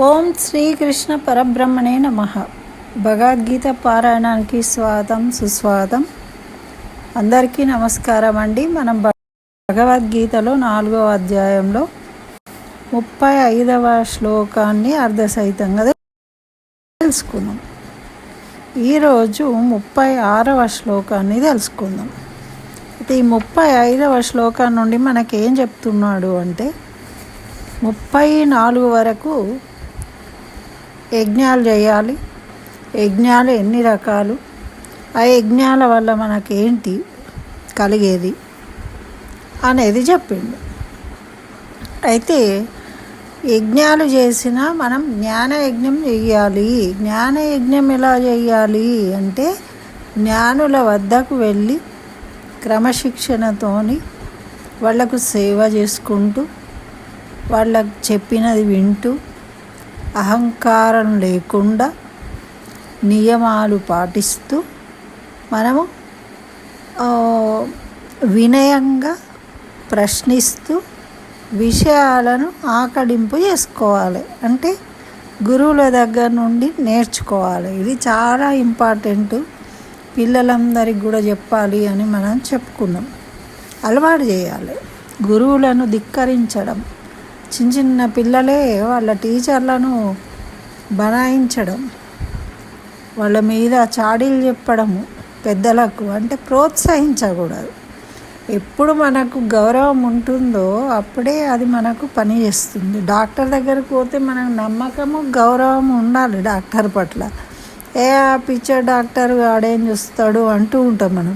ఓం శ్రీకృష్ణ పరబ్రహ్మణే నమః. భగవద్గీత పారాయణానికి స్వాగతం, సుస్వాగతం. అందరికీ నమస్కారం అండి. మనం భగవద్గీతలో 4వ అధ్యాయంలో 35వ శ్లోకాన్ని అర్ధసహితంగా తెలుసుకుందాం. ఈరోజు 36వ శ్లోకాన్ని తెలుసుకుందాం. అయితే ఈ 35వ శ్లోకం నుండి మనకేం చెప్తున్నాడు అంటే 34 వరకు యజ్ఞాలు చేయాలి. యజ్ఞాలు ఎన్ని రకాలు, ఆ యజ్ఞాల వల్ల మనకేంటి కలిగేది అనేది చెప్పిండు. అయితే యజ్ఞాలు చేసినా మనం జ్ఞానయజ్ఞం చెయ్యాలి. జ్ఞానయజ్ఞం ఎలా చేయాలి అంటే జ్ఞానుల వద్దకు వెళ్ళి క్రమశిక్షణతోని వాళ్లకు సేవ చేసుకుంటూ వాళ్ళకు చెప్పినది వింటూ అహంకారం లేకుండా నియమాలు పాటిస్తూ మనము వినయంగా ప్రశ్నిస్తూ విషయాలను ఆకడింపు చేసుకోవాలి. అంటే గురువుల దగ్గర నుండి నేర్చుకోవాలి. ఇది చాలా ఇంపార్టెంట్. పిల్లలందరికీ కూడా చెప్పాలి అని మనం చెప్పుకున్నాం. అలవాటు చేయాలి. గురువులను ధిక్కరించడం, చిన్న చిన్న పిల్లలే వాళ్ళ టీచర్లను బనాయించడం, వాళ్ళ మీద చాడీలు చెప్పడము పెద్దలకు అంటే ప్రోత్సహించకూడదు. ఎప్పుడు మనకు గౌరవం ఉంటుందో అప్పుడే అది మనకు పని చేస్తుంది. డాక్టర్ దగ్గరకు పోతే మనకు నమ్మకము, గౌరవం ఉండాలి డాక్టర్ పట్ల. పిక్చర్ డాక్టర్ ఆడేం చూస్తాడు అంటూ ఉంటాం మనం.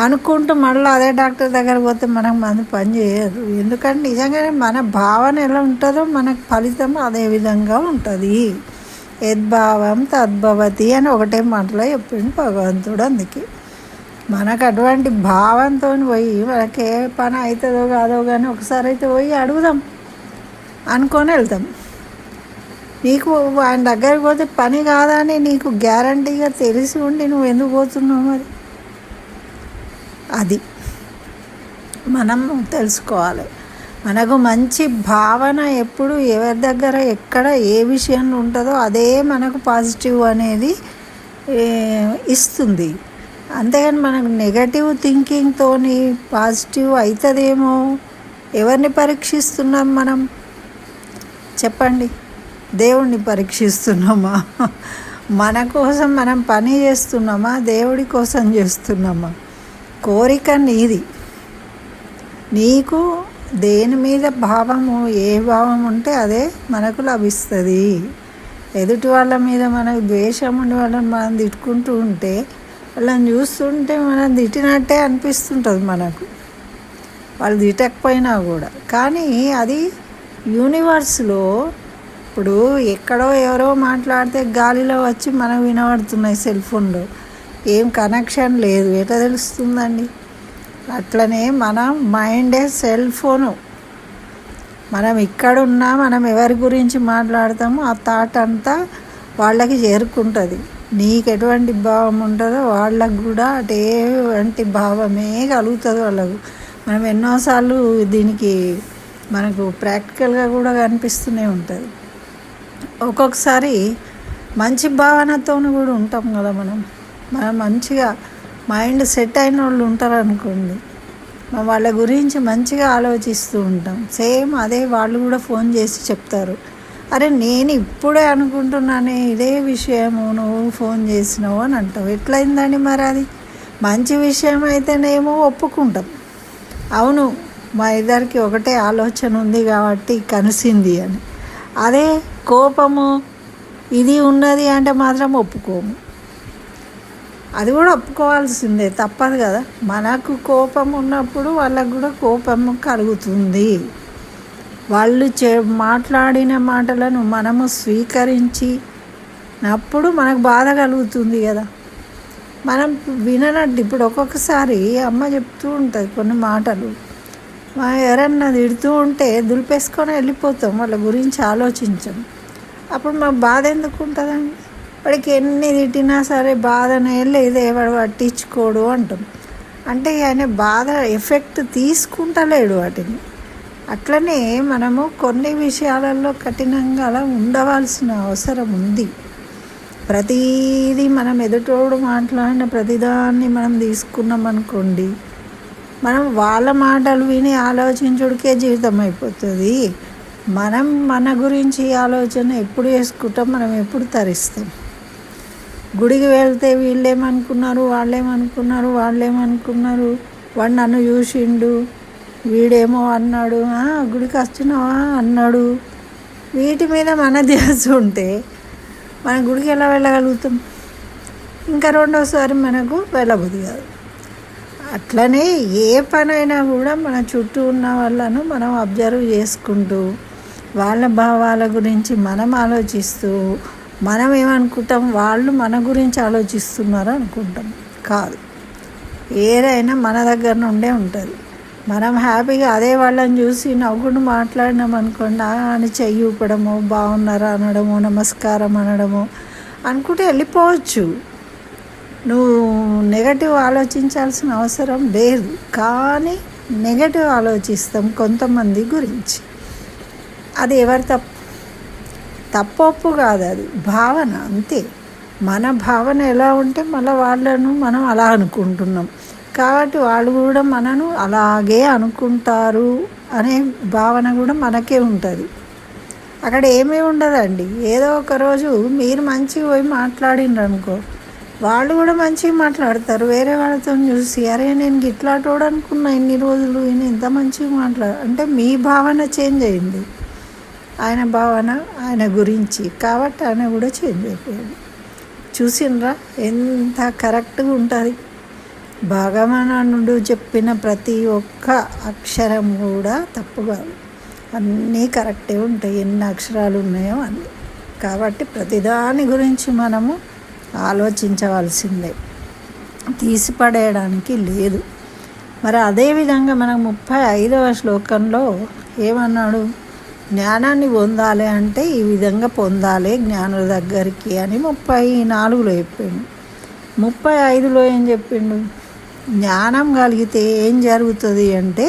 అనుకుంటూ మళ్ళీ అదే డాక్టర్ దగ్గరకు పోతే మనకు మంది పని చేయదు. ఎందుకంటే నిజంగానే మన భావన ఎలా ఉంటుందో మనకు ఫలితం అదే విధంగా ఉంటుంది. యద్భావం తద్భవతి అని ఒకటే మాటలో చెప్పిండు భగవంతుడు. అందుకే మనకు అటువంటి భావంతో పోయి మనకి ఏ పని అవుతుందో కాదో కానీ ఒకసారి అయితే పోయి అడుగుదాం అనుకొని వెళ్తాం. నీకు ఆయన దగ్గరికి పోతే పని కాదని నీకు గ్యారంటీగా తెలిసి ఉండి నువ్వు ఎందుకు పోతున్నావు? మరి అది మనం తెలుసుకోవాలి. మనకు మంచి భావన ఎప్పుడు ఎవరి దగ్గర ఎక్కడ ఏ విషయంలో ఉంటుందో అదే మనకు పాజిటివ్ అనేది ఇస్తుంది. అంతేగాని మనకు నెగటివ్ థింకింగ్తో పాజిటివ్ అవుతుందేమో. ఎవరిని పరీక్షిస్తున్నాం మనం చెప్పండి? దేవుణ్ణి పరీక్షిస్తున్నామా? మన కోసం మనం పని చేస్తున్నామా? దేవుడి కోసం చేస్తున్నామా? కోరిక నీది. నీకు దేని మీద భావము, ఏ భావం ఉంటే అదే మనకు లభిస్తుంది. ఎదుటి వాళ్ళ మీద మనకు ద్వేషం ఉండి వాళ్ళని మనం తిట్టుకుంటూ ఉంటే వాళ్ళని చూస్తుంటే మనం తిట్టినట్టే అనిపిస్తుంటుంది మనకు, వాళ్ళు తిట్టకపోయినా కూడా. కానీ అది యూనివర్స్లో ఇప్పుడు ఎక్కడో ఎవరో మాట్లాడితే గాలిలో వచ్చి మనకు వినబడుతున్నాయి. సెల్ ఫోన్లో ఏం కనెక్షన్ లేదు, ఎట్లా తెలుస్తుందండి? అట్లనే మన మైండే సెల్ ఫోను. మనం ఇక్కడున్నా మనం ఎవరి గురించి మాట్లాడతామో ఆ థాట్ అంతా వాళ్ళకి చేరుకుంటుంది. నీకు ఎటువంటి భావం ఉంటుందో వాళ్ళకు కూడా అటువంటి భావమే కలుగుతుంది వాళ్ళకు. మనం ఎన్నోసార్లు దీనికి మనకు ప్రాక్టికల్గా కూడా కనిపిస్తూనే ఉంటుంది. ఒక్కొక్కసారి మంచి భావనతో కూడా ఉంటాం కదా మనం మంచిగా మైండ్ సెట్ అయిన వాళ్ళు ఉంటారు అనుకోండి, వాళ్ళ గురించి మంచిగా ఆలోచిస్తూ ఉంటాం. సేమ్ అదే వాళ్ళు కూడా ఫోన్ చేసి చెప్తారు, అరే నేను ఇప్పుడే అనుకుంటున్నానే ఇదే విషయము, నువ్వు ఫోన్ చేసినావు అని అంటావు. ఎట్లయిందండి మరి? అది మంచి విషయం అయితేనేమో ఒప్పుకుంటాం, అవును మా ఇద్దరికి ఒకటే ఆలోచన ఉంది కాబట్టి కలిసింది అని. అదే కోపము ఇది ఉన్నది అంటే మాత్రం ఒప్పుకోము. అది కూడా ఒప్పుకోవాల్సిందే, తప్పదు కదా. మనకు కోపం ఉన్నప్పుడు వాళ్ళకు కూడా కోపము కలుగుతుంది. వాళ్ళు మాట్లాడిన మాటలను మనము స్వీకరించినప్పుడు మనకు బాధ కలుగుతుంది కదా. మనం విననట్టు ఇప్పుడు ఒక్కొక్కసారి అమ్మ చెప్తూ ఉంటుంది కొన్ని మాటలు, ఎవరన్నా తిడుతూ ఉంటే దులిపేసుకొని వెళ్ళిపోతాం, వాళ్ళ గురించి ఆలోచించాం. అప్పుడు మా బాధ ఎందుకు ఉంటుందండి? వాడికి ఎన్ని తిట్టినా సరే బాధనే లేదే, వాడు పట్టించుకోడు అంటాం. అంటే ఆయన బాధ ఎఫెక్ట్ తీసుకుంటలేడు వాటిని. అట్లనే మనము కొన్ని విషయాలలో కఠినంగా అలా ఉండవలసిన అవసరం ఉంది. ప్రతీది మనం ఎదుటోడు మాట్లాడిన ప్రతిదాన్ని మనం తీసుకున్నాం అనుకోండి, మనం వాళ్ళ మాటలు విని ఆలోచించుడికే జీవితం అయిపోతుంది. మనం మన గురించి ఆలోచన ఎప్పుడు చేసుకుంటాం, మనం ఎప్పుడు తరిస్తాం. గుడికి వెళ్తే వీళ్ళేమనుకున్నారు, వాళ్ళేమనుకున్నారు, వాడు నన్ను చూసిండు, వీడేమో అన్నాడు, గుడికి వచ్చినావా అన్నాడు. వీటి మీద మన ధ్యాస ఉంటే మన గుడికి ఎలా వెళ్ళగలుగుతాం? ఇంకా రెండోసారి మనకు వెళ్ళబుద్ధి కాదు. అట్లనే ఏ పనైనా కూడా మన చుట్టూ ఉన్న వాళ్ళను మనం అబ్జర్వ్ చేసుకుంటూ వాళ్ళ భావాల గురించి మనం ఆలోచిస్తూ మనం ఏమనుకుంటాం, వాళ్ళు మన గురించి ఆలోచిస్తున్నారు అనుకుంటాం. కాదు, ఏదైనా మన దగ్గర నుండే ఉంటుంది. మనం హ్యాపీగా అదే వాళ్ళని చూసి నవ్వుకుంటూ మాట్లాడినాం అనుకోండి, అని చెయ్యి ఊపడము, బాగున్నారా అనడము, నమస్కారం అనడము అనుకుంటే వెళ్ళిపోవచ్చు. నువ్వు నెగటివ్ ఆలోచించాల్సిన అవసరం లేదు. కానీ నెగటివ్ ఆలోచిస్తాం కొంతమంది గురించి. అది ఎవరి తప్పు కాదు, అది భావన అంతే. మన భావన ఎలా ఉంటే మళ్ళీ వాళ్ళను మనం అలా అనుకుంటున్నాం కాబట్టి వాళ్ళు కూడా మనను అలాగే అనుకుంటారు అనే భావన కూడా మనకే ఉంటుంది. అక్కడ ఏమీ ఉండదండి. ఏదో ఒక రోజు మీరు మంచిగా పోయి మాట్లాడినారు అనుకో, వాళ్ళు కూడా మంచిగా మాట్లాడతారు. వేరే వాళ్ళతో చూసి, అరే నేను గిట్లాటోడు అనుకున్నా ఇన్ని రోజులు, ఈయన ఇంత మంచిగా అంటే మీ భావన చేంజ్ అయింది, ఆయన భావన ఆయన గురించి, కాబట్టి ఆయన కూడా చేంజ్ అయిపోయాడు. చూసినరా ఎంత కరెక్ట్గా ఉంటుంది. భగవానుడు చెప్పిన ప్రతి ఒక్క అక్షరం కూడా తప్పు కాదు, అన్నీ కరెక్టే ఉంటాయి. ఎన్ని అక్షరాలు ఉన్నాయో అన్నీ. కాబట్టి ప్రతిదాని గురించి మనము ఆలోచించవలసిందే, తీసిపడేయడానికి లేదు. మరి అదేవిధంగా మనకు 35వ శ్లోకంలో ఏమన్నాడు, జ్ఞానాన్ని పొందాలి అంటే ఈ విధంగా పొందాలి జ్ఞానుల దగ్గరికి అని 34లో చెప్పిండు. 35లో ఏం చెప్పిండు, జ్ఞానం కలిగితే ఏం జరుగుతుంది అంటే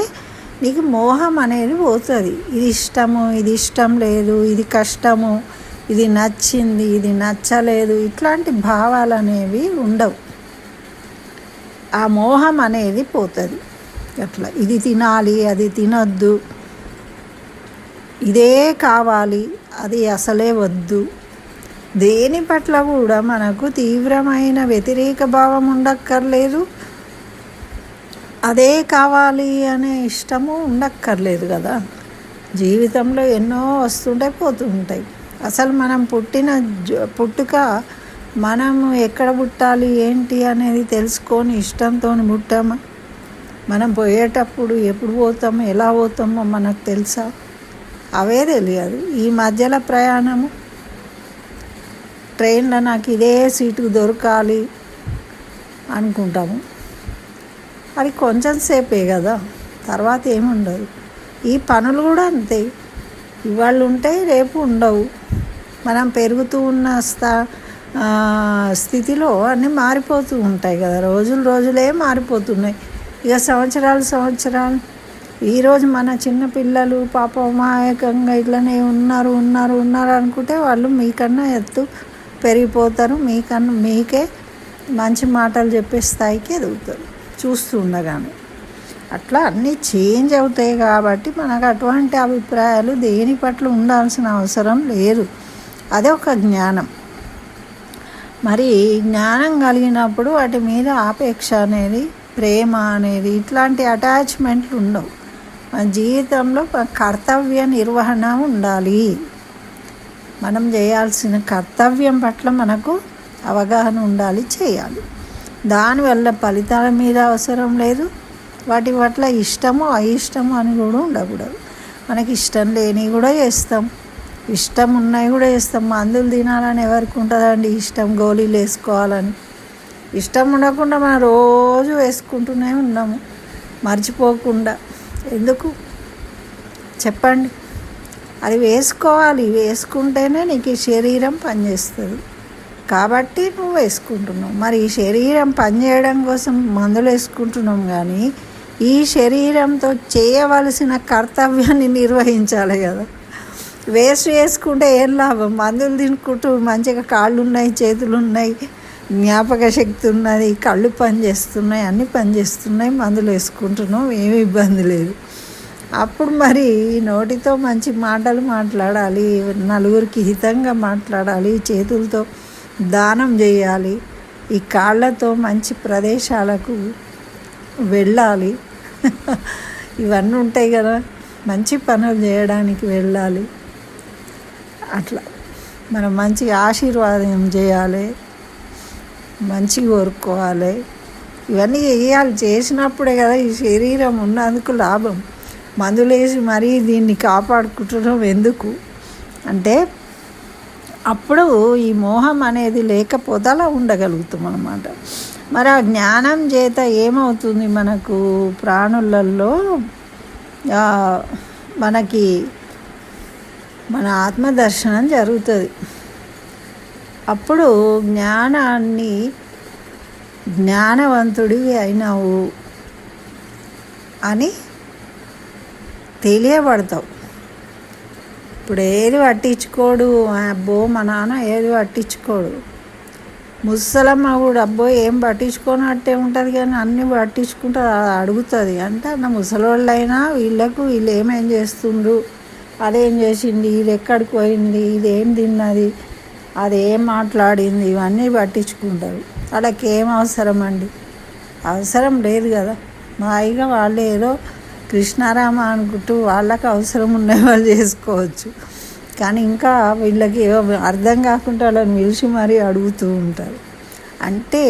నీకు మోహం అనేది పోతుంది. ఇది ఇష్టము, ఇది ఇష్టం లేదు, ఇది కష్టము, ఇది నచ్చింది, ఇది నచ్చలేదు, ఇట్లాంటి భావాలు అనేవి ఉండవు. ఆ మోహం అనేది పోతుంది. అట్లా ఇది తినాలి, అది తినొద్దు, ఇదే కావాలి, అది అసలే వద్దు. దేని పట్ల కూడా మనకు తీవ్రమైన వ్యతిరేక భావం ఉండక్కర్లేదు, అదే కావాలి అనే ఇష్టము ఉండక్కర్లేదు కదా. జీవితంలో ఎన్నో వస్తుంటాయి, పోతుంటాయి. అసలు మనం పుట్టుక మనం ఎక్కడ పుట్టాలి ఏంటి అనేది తెలుసుకొని ఇష్టంతో పుట్టామా? మనం పోయేటప్పుడు ఎప్పుడు పోతామో ఎలా పోతామో మనకు తెలుసా? అవే తెలియదు. ఈ మధ్యలో ప్రయాణము, ట్రైన్లో నాకు ఇదే సీటుకు దొరకాలి అనుకుంటాము. అది కొంచెం సేపే కదా, తర్వాత ఏముండదు. ఈ పనులు కూడా అంతే, ఇవాళ ఉంటాయి రేపు ఉండవు. మనం పెరుగుతూ ఉన్న స్థితిలో అన్నీ మారిపోతూ ఉంటాయి కదా. రోజులే మారిపోతున్నాయి. ఇక సంవత్సరాలు ఈరోజు మన చిన్నపిల్లలు పాప అమాయకంగా ఇట్లనే ఉన్నారు అనుకుంటే వాళ్ళు మీకన్నా ఎత్తు పెరిగిపోతారు, మీకే మంచి మాటలు చెప్పే స్థాయికి ఎదుగుతారు చూస్తూ ఉండగానే. అట్లా అన్నీ చేంజ్ అవుతాయి కాబట్టి మనకు అటువంటి అభిప్రాయాలు దేని పట్ల ఉండాల్సిన అవసరం లేదు. అదే ఒక జ్ఞానం. మరి జ్ఞానం కలిగినప్పుడు వాటి మీద ఆపేక్ష అనేది, ప్రేమ అనేది, ఇట్లాంటి అటాచ్మెంట్లు ఉండవు. మన జీవితంలో కర్తవ్య నిర్వహణ ఉండాలి. మనం చేయాల్సిన కర్తవ్యం పట్ల మనకు అవగాహన ఉండాలి, చేయాలి. దానివల్ల ఫలితాల మీద అవసరం లేదు. వాటి పట్ల ఇష్టము అయిష్టము అని కూడా ఉండకూడదు. మనకి ఇష్టం లేని కూడా చేస్తాం, ఇష్టం ఉన్నాయి కూడా చేస్తాం. మందులు తినాలని ఎవరికి ఉంటుందండి ఇష్టం? గోళీలు వేసుకోవాలని ఇష్టం ఉండకుండా మనం రోజు వేసుకుంటూనే ఉన్నాము మర్చిపోకుండా. ఎందుకు చెప్పండి? అది వేసుకోవాలి, వేసుకుంటేనే నీకు ఈ శరీరం పనిచేస్తుంది కాబట్టి నువ్వు వేసుకుంటున్నావు. మరి ఈ శరీరం పనిచేయడం కోసం మందులు వేసుకుంటున్నాం కానీ ఈ శరీరంతో చేయవలసిన కర్తవ్యాన్ని నిర్వహించాలి కదా. వేస్ట్ చేసుకుంటే ఏం లాభం? మందులు తినుకుంటూ మంచిగా కాళ్ళు ఉన్నాయి, చేతులు ఉన్నాయి, జ్ఞాపక శక్తి ఉన్నది, కళ్ళు పనిచేస్తున్నాయి, అన్నీ పనిచేస్తున్నాయి, మందులు వేసుకుంటున్నాం, ఏమీ ఇబ్బంది లేదు. అప్పుడు మరి నోటితో మంచి మాటలు మాట్లాడాలి, నలుగురికి హితంగా మాట్లాడాలి, చేతులతో దానం చేయాలి, ఈ కాళ్ళతో మంచి ప్రదేశాలకు వెళ్ళాలి. ఇవన్నీ ఉంటాయి కదా, మంచి పనులు చేయడానికి వెళ్ళాలి. అట్లా మనం మంచి ఆశీర్వాదం చేయాలి, మంచి కోరుకోవాలి. ఇవన్నీ చేయాలి. చేసినప్పుడే కదా ఈ శరీరం ఉన్నందుకు లాభం. మందులేసి మరీ దీన్ని కాపాడుకుంటడం ఎందుకు అంటే అప్పుడు ఈ మోహం అనేది లేకపోతే అలా ఉండగలుగుతాం అన్నమాట. మరి ఆ జ్ఞానం చేత ఏమవుతుంది? మనకు ప్రాణులలో మనకి మన ఆత్మదర్శనం జరుగుతుంది. అప్పుడు జ్ఞానవంతుడివి అయినావు అని తెలియబడతావు. ఇప్పుడు ఏది పట్టించుకోడు, అబ్బో మా నాన్న ఏది పట్టించుకోడు. ముసలమ్మ కూడా అబ్బో ఏం పట్టించుకోనట్టే ఉంటుంది, కానీ అన్నీ పట్టించుకుంటే అడుగుతుంది. అంటే అన్న ముసలోళ్ళైనా వీళ్ళు ఏమేం చేస్తుండ్రు, అదేం చేసింది, ఇది ఎక్కడికి పోయింది, ఇదేం తిన్నది, అదేం మాట్లాడింది, ఇవన్నీ పట్టించుకుంటారు. వాళ్ళకి ఏం అవసరం అండి? అవసరం లేదు కదా. మాయిగా వాళ్ళు ఏదో కృష్ణారామ అనుకుంటూ వాళ్ళకి అవసరం ఉన్న వాళ్ళు చేసుకోవచ్చు. కానీ ఇంకా వీళ్ళకి అర్థం కాకుండా వాళ్ళని పిలిచి మరీ అడుగుతూ ఉంటారు. అంటే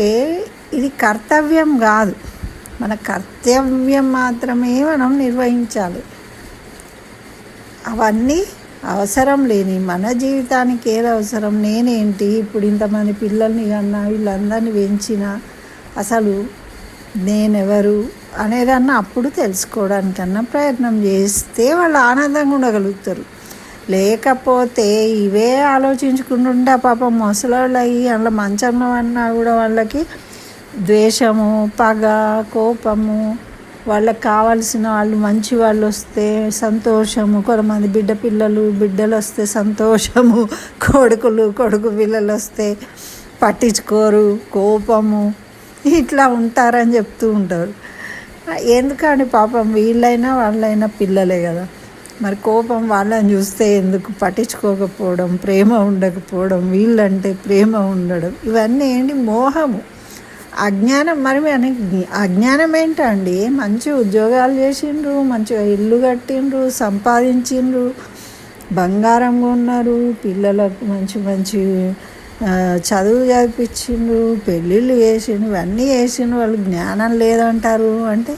ఇది కర్తవ్యం కాదు, మన కర్తవ్యం మాత్రమే మనం నిర్వహించాలి. అవన్నీ అవసరం లేని మన జీవితానికి ఏది అవసరం? నేనేంటి ఇప్పుడు ఇంతమంది పిల్లల్ని కన్నా, వీళ్ళందరినీ పెంచినా, అసలు నేనెవరు అనేదన్నా అప్పుడు తెలుసుకోవడానికన్నా ప్రయత్నం చేస్తే వాళ్ళు ఆనందంగా ఉండగలుగుతారు. లేకపోతే ఇవే ఆలోచించుకుంటుంటే పాపం ముసలోళ్ళు అయ్యి అందులో మంచంలో అన్నా కూడా వాళ్ళకి ద్వేషము, పగ, కోపము, వాళ్ళకి కావాల్సిన వాళ్ళు మంచి వాళ్ళు వస్తే సంతోషము, కొంతమంది బిడ్డలు వస్తే సంతోషము, కొడుకు పిల్లలు వస్తే పట్టించుకోరు, కోపము, ఇట్లా ఉంటారని చెప్తూ ఉంటారు. ఎందుకండి పాపం వీళ్ళైనా వాళ్ళైనా పిల్లలే కదా. మరి కోపం వాళ్ళని చూస్తే ఎందుకు? పట్టించుకోకపోవడం, ప్రేమ ఉండకపోవడం, వీళ్ళంటే ప్రేమ ఉండడం, ఇవన్నీ ఏంటి? మోహము, అజ్ఞానం. మరి అజ్ఞానం ఏంటండి? మంచి ఉద్యోగాలు చేసిండ్రు, మంచిగా ఇల్లు కట్టిండ్రు, సంపాదించిండ్రు, బంగారంగా ఉన్నారు, పిల్లలకు మంచి చదువు చదివించిండ్రు, పెళ్ళిళ్ళు చేసిండ్రు, ఇవన్నీ చేసిండ్రు, వాళ్ళు జ్ఞానం లేదంటారు. అంటే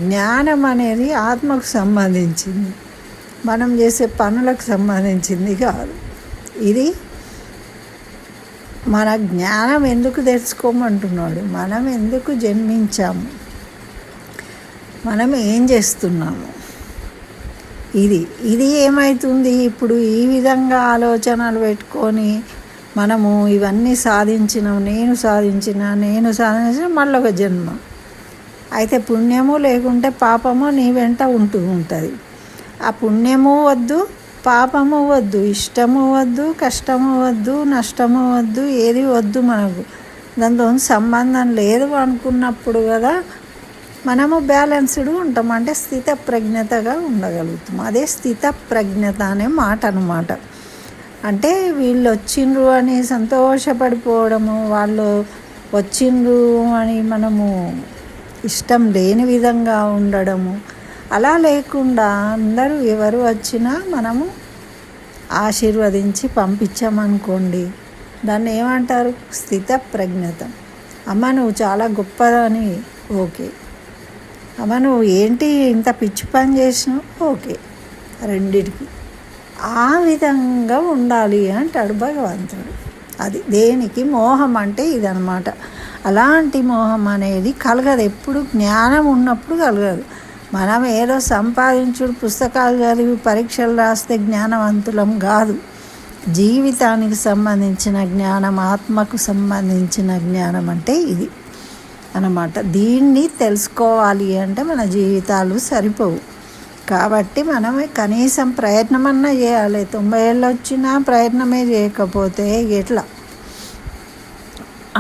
జ్ఞానం అనేది ఆత్మకు సంబంధించింది, మనం చేసే పనులకు సంబంధించింది కాదు. ఇది మన జ్ఞానం ఎందుకు తెలుసుకోమంటున్నాడు? మనం ఎందుకు జన్మించాము, మనం ఏం చేస్తున్నాము, ఇది ఏమవుతుంది? ఇప్పుడు ఈ విధంగా ఆలోచనలు పెట్టుకొని మనము ఇవన్నీ నేను సాధించిన మళ్ళీ ఒక జన్మ. అయితే పుణ్యము లేకుంటే పాపము నీ వెంట ఉంటూ ఉంటుంది. ఆ పుణ్యము వద్దు, పాపము వద్దు, ఇష్టము వద్దు, కష్టము వద్దు, నష్టము వద్దు, ఏది వద్దు మనకు. దాంతో సంబంధం లేదు అనుకున్నప్పుడు కదా మనము బ్యాలెన్స్డ్ ఉంటాం, అంటే స్థితప్రజ్ఞతగా ఉండగలుగుతాం. అదే స్థితప్రజ్ఞత అనే మాట అన్నమాట. అంటే వీళ్ళు వచ్చిండ్రు అని సంతోషపడిపోవడము, వాళ్ళు వచ్చిండ్రు అని మనము ఇష్టం లేని విధంగా ఉండడము, అలా లేకుండా అందరూ ఎవరు వచ్చినా మనము ఆశీర్వదించి పంపించామనుకోండి, దాన్ని ఏమంటారు? స్థితప్రజ్ఞత. అమ్మ నువ్వు చాలా గొప్పదని, ఓకే. అమ్మ నువ్వు ఏంటి ఇంత పిచ్చి పని చేసినావు, ఓకే. రెండిటికి ఆ విధంగా ఉండాలి అంటాడు భగవంతుడు. అది దేనికి? మోహం అంటే ఇదనమాట. అలాంటి మోహం అనేది కలగదు, ఎప్పుడు జ్ఞానం ఉన్నప్పుడు కలగదు. మనం ఏదో సంపాదించుడు, పుస్తకాలు చదివి పరీక్షలు రాస్తే జ్ఞానవంతులం కాదు. జీవితానికి సంబంధించిన జ్ఞానం, ఆత్మకు సంబంధించిన జ్ఞానం అంటే ఇది. అన్నమాట. దీన్ని తెలుసుకోవాలి అంటే మన జీవితాలు సరిపోవు. కాబట్టి మనం కనీసం ప్రయత్నమన్నా చేయాలి. 90 ఏళ్ళు వచ్చినా ప్రయత్నమే చేయకపోతే ఎట్లా?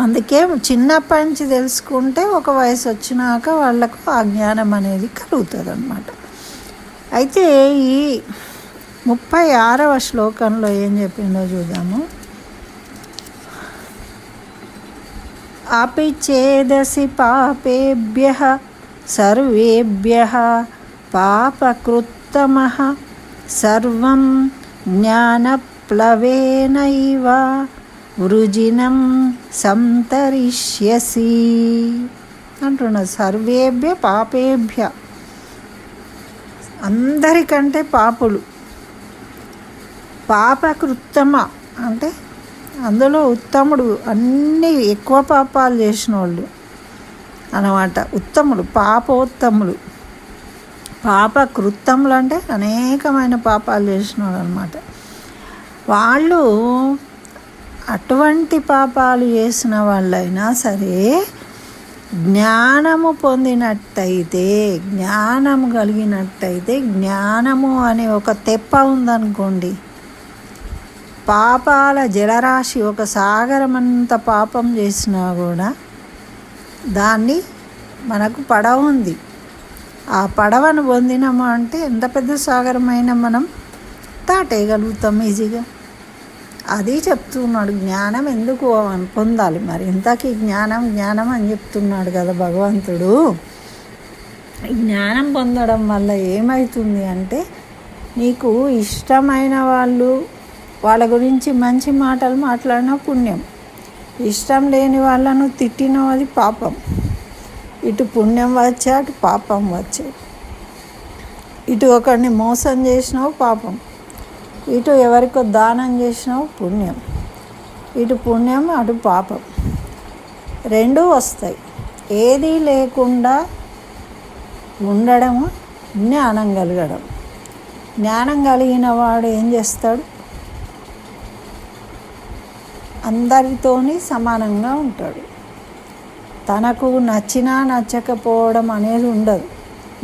అందుకే చిన్నప్పటి నుంచి తెలుసుకుంటే ఒక వయసు వచ్చినాక వాళ్ళకు ఆ జ్ఞానం అనేది కలుగుతుంది అన్నమాట. అయితే ఈ 36వ శ్లోకంలో ఏం చెప్పిందో చూద్దాము. అపి చేదసి పాపేభ్యః సర్వేభ్యః పాపకృత్తమః సర్వం జ్ఞానప్లవేనైవ వృజినం సంతరిష్యసి అంటున్నారు. సర్వేభ్య పాపేభ్య, అందరికంటే పాపులు. పాపకృత్తమ అంటే అందులో ఉత్తముడు, అన్నీ ఎక్కువ పాపాలు చేసిన వాళ్ళు అన్నమాట. ఉత్తములు, పాపోత్తములు. పాపకృత్తములు అంటే అనేకమైన పాపాలు చేసిన వాళ్ళు అనమాట. వాళ్ళు అటువంటి పాపాలు చేసిన వాళ్ళైనా సరే జ్ఞానము పొందినట్టయితే, జ్ఞానము కలిగినట్టయితే, జ్ఞానము అనే ఒక తెప్ప ఉందనుకోండి, పాపాల జలరాశి ఒక సాగరమంత పాపం చేసినా కూడా దాన్ని మనకు పడవ ఉంది. ఆ పడవను పొందినాము అంటే ఎంత పెద్ద సాగరమైనా మనం దాటేయగలుగుతాం ఈజీగా. అది చెప్తున్నాడు. జ్ఞానం ఎందుకు పొందాలి మరి? ఇంతకీ జ్ఞానం జ్ఞానం అని చెప్తున్నాడు కదా భగవంతుడు. జ్ఞానం పొందడం వల్ల ఏమవుతుంది అంటే, నీకు ఇష్టమైన వాళ్ళ గురించి మంచి మాటలు మాట్లాడిన పుణ్యం, ఇష్టం లేని వాళ్ళను తిట్టిన అది పాపం. ఇటు పుణ్యం వచ్చే, అటు పాపం వచ్చే. ఇటు ఒకరిని మోసం చేసినావు పాపం, ఇటు ఎవరికో దానం చేసినావు పుణ్యం. ఇటు పుణ్యం అటు పాపం, రెండూ వస్తాయి. ఏదీ లేకుండా ఉండడము జ్ఞానం కలగడం. జ్ఞానం కలిగిన వాడు ఏం చేస్తాడు? అందరితోని సమానంగా ఉంటాడు. తనకు నచ్చినా నచ్చకపోవడం అనేది ఉండదు.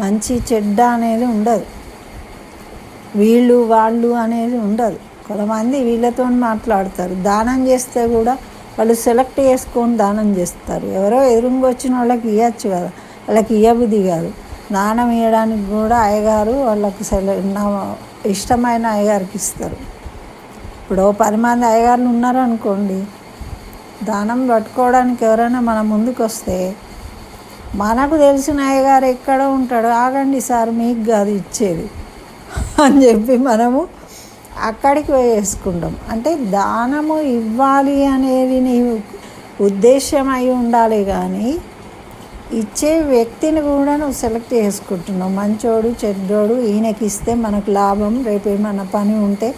మంచి చెడ్డ అనేది ఉండదు. వీళ్ళు వాళ్ళు అనేది ఉండదు. కొంతమంది వీళ్ళతో మాట్లాడతారు. దానం చేస్తే కూడా వాళ్ళు సెలెక్ట్ చేసుకొని దానం చేస్తారు. ఎవరో ఎదురుగా వచ్చిన వాళ్ళకి ఇవ్వచ్చు కదా, వాళ్ళకి ఇవ్వబుద్ధి కాదు. దానం ఇవ్వడానికి కూడా అయ్యగారు వాళ్ళకు ఇష్టమైన అయ్యగారికి ఇస్తారు. ఇప్పుడు 10 మంది అయ్యగారులు ఉన్నారనుకోండి, దానం పట్టుకోవడానికి ఎవరైనా మన ముందుకు వస్తే మనకు తెలిసిన అయ్యగారు ఎక్కడ ఉంటాడు, ఆగండి సార్ మీకు కాదు ఇచ్చేది అని చెప్పి మనము అక్కడికి వేసుకుంటాం. అంటే దానము ఇవ్వాలి అనేది నీ ఉద్దేశం అయి ఉండాలి, కానీ ఇచ్చే వ్యక్తిని కూడా నువ్వు సెలెక్ట్ చేసుకుంటున్నావు. మంచోడు చెడ్డోడు, ఈయనకి ఇస్తే మనకు లాభం, రేపు ఏమైనా పని ఉంటే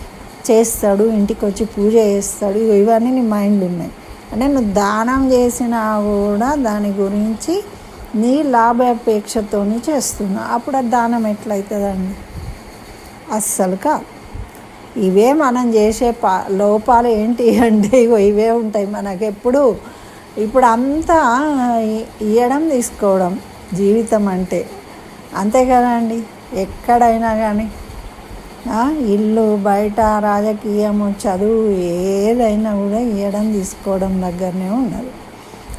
చేస్తాడు, ఇంటికి వచ్చి పూజ చేస్తాడు, ఇవన్నీ నీ మైండ్లో ఉన్నాయి. అంటే నువ్వు దానం చేసినా కూడా దాని గురించి నీ లాభాపేక్షతో చేస్తున్నావు. అప్పుడు ఆ దానం ఎట్లయితుందండి? అస్సలు కాదు. ఇవే మనం చేసే లోపాలు ఏంటి అంటే ఇవే ఉంటాయి మనకెప్పుడు. ఇప్పుడు అంతా ఇవ్వడం తీసుకోవడం జీవితం అంటే, అంతే కదండి. ఎక్కడైనా కానీ ఇల్లు, బయట, రాజకీయము, చదువు, ఏదైనా కూడా ఇవ్వడం తీసుకోవడం దగ్గరనే ఉన్నది.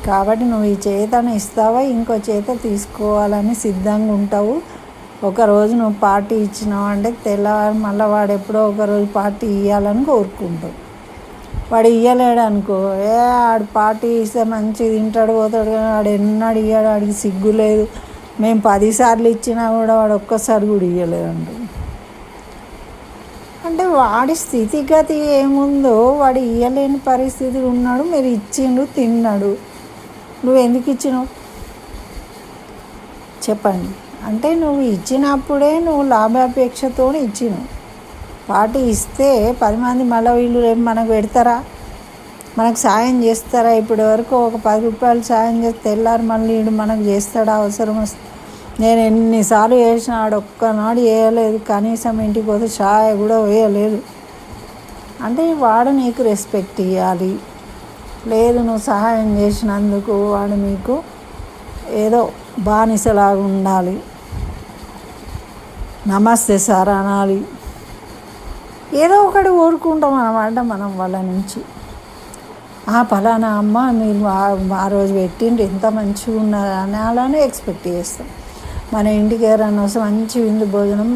కాబట్టి నువ్వు ఈ చేతను ఇస్తావా, ఇంకో చేత తీసుకోవాలని సిద్ధంగా ఉంటావు. ఒకరోజు నువ్వు పార్టీ ఇచ్చినావు అంటే తెల్లవారు మళ్ళీ వాడు ఎప్పుడో ఒకరోజు పార్టీ ఇవ్వాలని కోరుకుంటావు. వాడు ఇవ్వలేడు అనుకో, ఆడు పార్టీ ఇస్తే మంచిగా తింటాడు పోతాడు, కానీ వాడు ఎన్నడు ఇవ్వడు, వాడికి సిగ్గు లేదు, మేము 10 సార్లు ఇచ్చినా కూడా వాడు ఒక్కసారి కూడా ఇవ్వలేదు అంటాడు. అంటే వాడి స్థితిగతి ఏముందో వాడు ఇవ్వలేని పరిస్థితులు ఉన్నాడు, మీరు ఇచ్చిండు, తిన్నాడు, నువ్వు ఎందుకు ఇచ్చినావు చెప్పండి? అంటే నువ్వు ఇచ్చినప్పుడే నువ్వు లాభాపేక్షతో ఇచ్చినావు. పార్టీ ఇస్తే 10 మంది మళ్ళీ వీళ్ళు రేపు మనకు పెడతారా, మనకు సాయం చేస్తారా? ఇప్పటి వరకు ఒక 10 రూపాయలు సాయం చేస్తే తెల్లారు మళ్ళీ వీడు మనకు చేస్తాడా? అవసరం వస్తే నేను ఎన్నిసార్లు చేసిన, ఆడు ఒక్కనాడు వేయలేదు, కనీసం ఇంటికి పోతే ఛాయ్ కూడా వేయలేదు అంటే వాడు నీకు రెస్పెక్ట్ ఇవ్వాలి. లేదు, నువ్వు సహాయం చేసినందుకు వాడు నీకు ఏదో బానిసలాగా ఉండాలి, నమస్తే సార్ అనాలి, ఏదో ఒకటి కోరుకుంటాం అన్నమాట మనం వాళ్ళ నుంచి. పలానా అమ్మ మీరు ఆ రోజు పెట్టిండ్రు ఎంత మంచిగా ఉన్నది అని అలానే ఎక్స్పెక్ట్ చేస్తాం. మన ఇంటికి ఎవరైనా వస్తే మంచి విందు భోజనం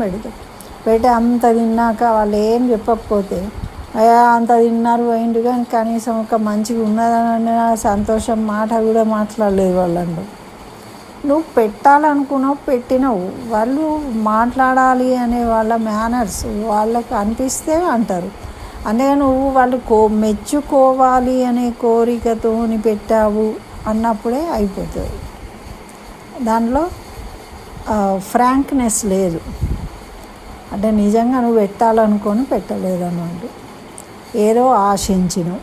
పెట్టి అంత తిన్నాక వాళ్ళు ఏం చెప్పకపోతే అయ్యా అంత తిన్నారు పోయిండు కానీ కనీసం ఒక మంచిగా ఉన్నదని సంతోషం మాట కూడా మాట్లాడలేదు వాళ్ళంటూ. నువ్వు పెట్టాలనుకున్నావు, పెట్టినావు. వాళ్ళు మాట్లాడాలి అనే వాళ్ళ మేనర్స్ వాళ్ళకు అనిపిస్తే అంటారు. అంటే నువ్వు వాళ్ళు మెచ్చుకోవాలి అనే కోరికతోని పెట్టావు అన్నప్పుడే అయిపోతుంది. దాంట్లో ఫ్రాంక్నెస్ లేదు. అంటే నిజంగా నువ్వు పెట్టాలనుకొని పెట్టలేదు అన్నట్టు, ఏదో ఆశించినవు.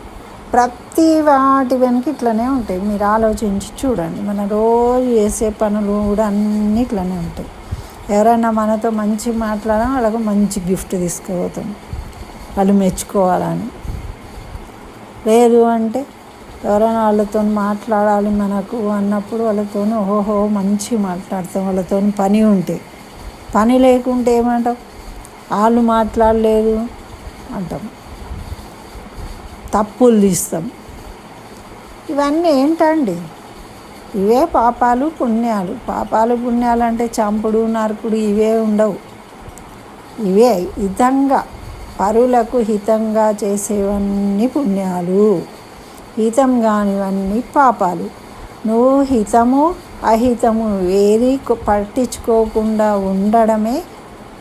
ప్రతి వాటి వెనక ఇట్లనే ఉంటాయి. మీరు ఆలోచించి చూడండి. మన రోజు చేసే పనులు కూడా అన్నీ ఇట్లనే ఉంటాయి. ఎవరైనా మనతో మంచి మాట్లాడినా వాళ్ళకు మంచి గిఫ్ట్ తీసుకుపోతాం, వాళ్ళు మెచ్చుకోవాలని. లేదు అంటే ఎవరైనా వాళ్ళతో మాట్లాడాలి మనకు అన్నప్పుడు వాళ్ళతో ఓహో మంచి మాట్లాడతాం. వాళ్ళతో పని ఉంటే, పని లేకుంటే ఏమంటాం, వాళ్ళు మాట్లాడలేదు అంటాం, తప్పులు తీస్తాం. ఇవన్నీ ఏంటండి? ఇవే పాపాలు పుణ్యాలు. పాపాలు పుణ్యాలు అంటే చంపుడు నరకుడు ఇవే ఉండవు. ఇవే హితంగా పరులకు హితంగా చేసేవన్నీ పుణ్యాలు, హితం కానివన్నీ పాపాలు. నువ్వు హితము అహితము ఏది పట్టించుకోకుండా ఉండడమే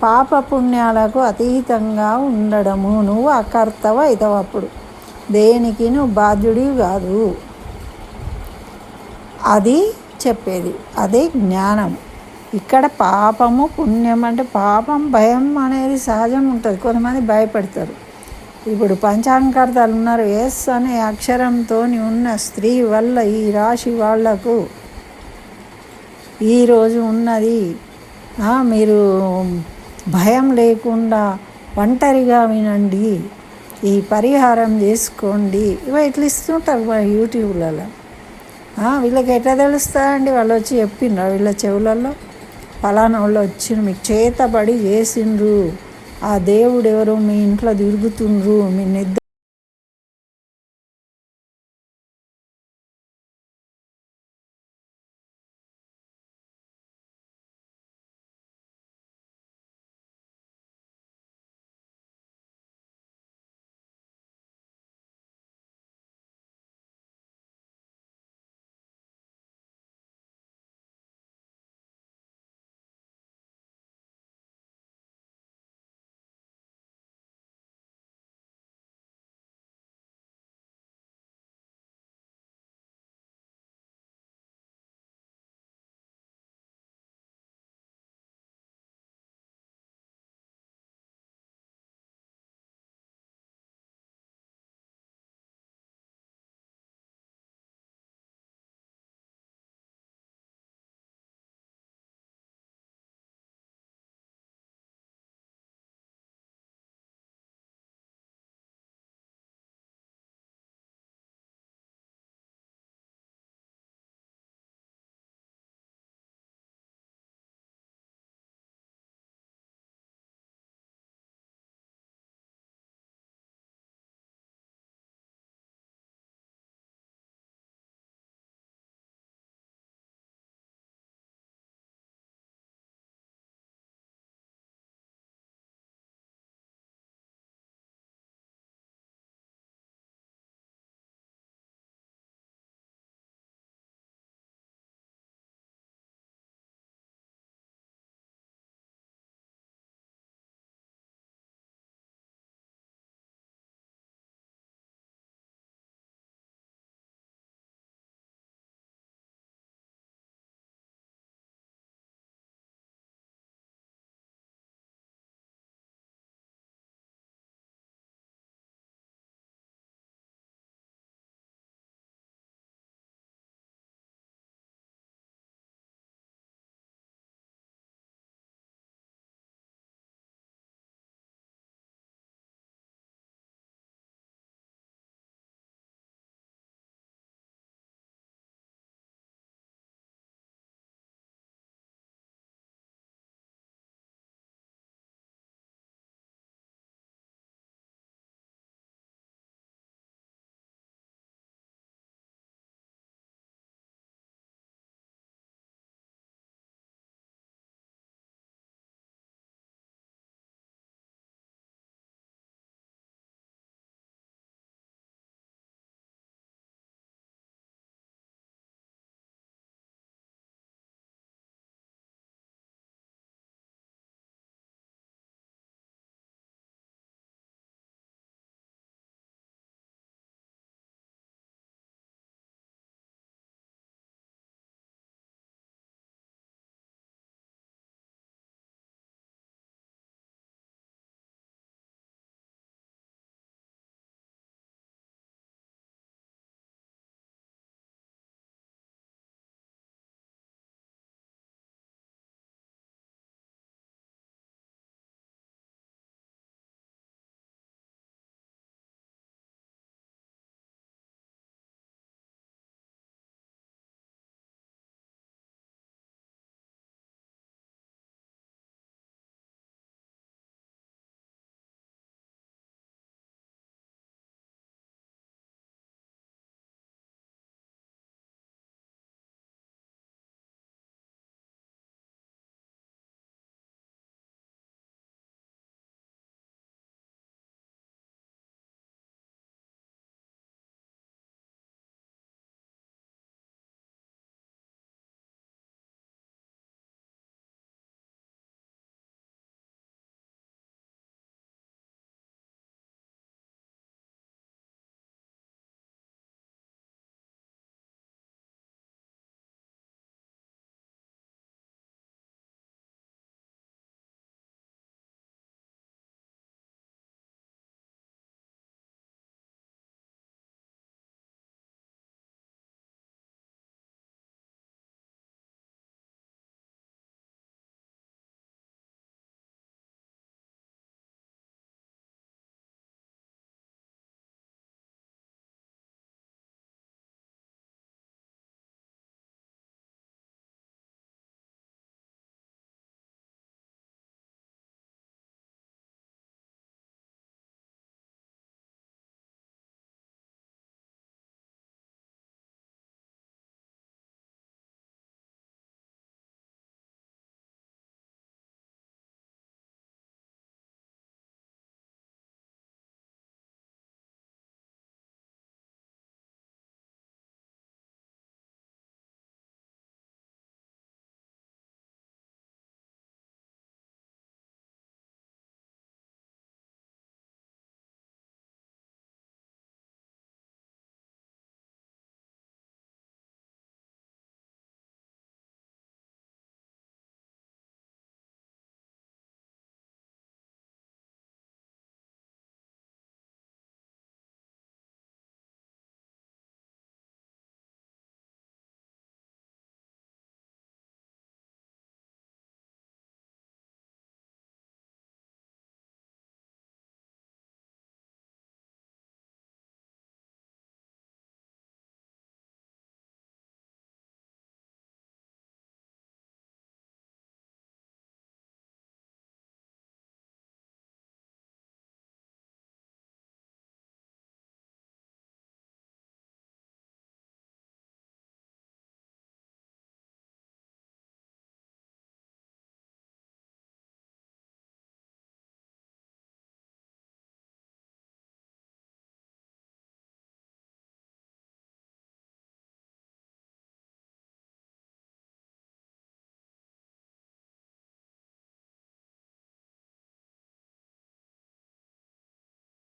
పాప పుణ్యాలకు అతీతంగా ఉండడము. నువ్వు అకర్తవ అవుతావు. అప్పుడు దేనికి నువ్వు బాధ్యుడివి కాదు. అది చెప్పేది, అదే జ్ఞానం. ఇక్కడ పాపము పుణ్యం అంటే పాపం భయం అనేది సహజం ఉంటుంది. కొంతమంది భయపడతారు. ఇప్పుడు పంచాంగకర్తలు ఉన్నారు. ఎస్ అనే అక్షరంతో ఉన్న స్త్రీ వల్ల ఈ రాశి వాళ్లకు ఈరోజు ఉన్నది. మీరు భయం లేకుండా ఒంటరిగా వినండి, ఈ పరిహారం చేసుకోండి. ఇవి ఇట్లా ఇస్తుంటారు మా యూట్యూబ్లలో. వీళ్ళకి ఎట్లా తెలుస్తుందండి? వాళ్ళు వచ్చి చెప్పిండ్రు వీళ్ళ చెవులలో, ఫలానా వాళ్ళు వచ్చిన మీకు చేతబడి చేసిండ్రు, ఆ దేవుడు ఎవరో మీ ఇంట్లో తిరుగుతుండ్రు, మీ నిద్ర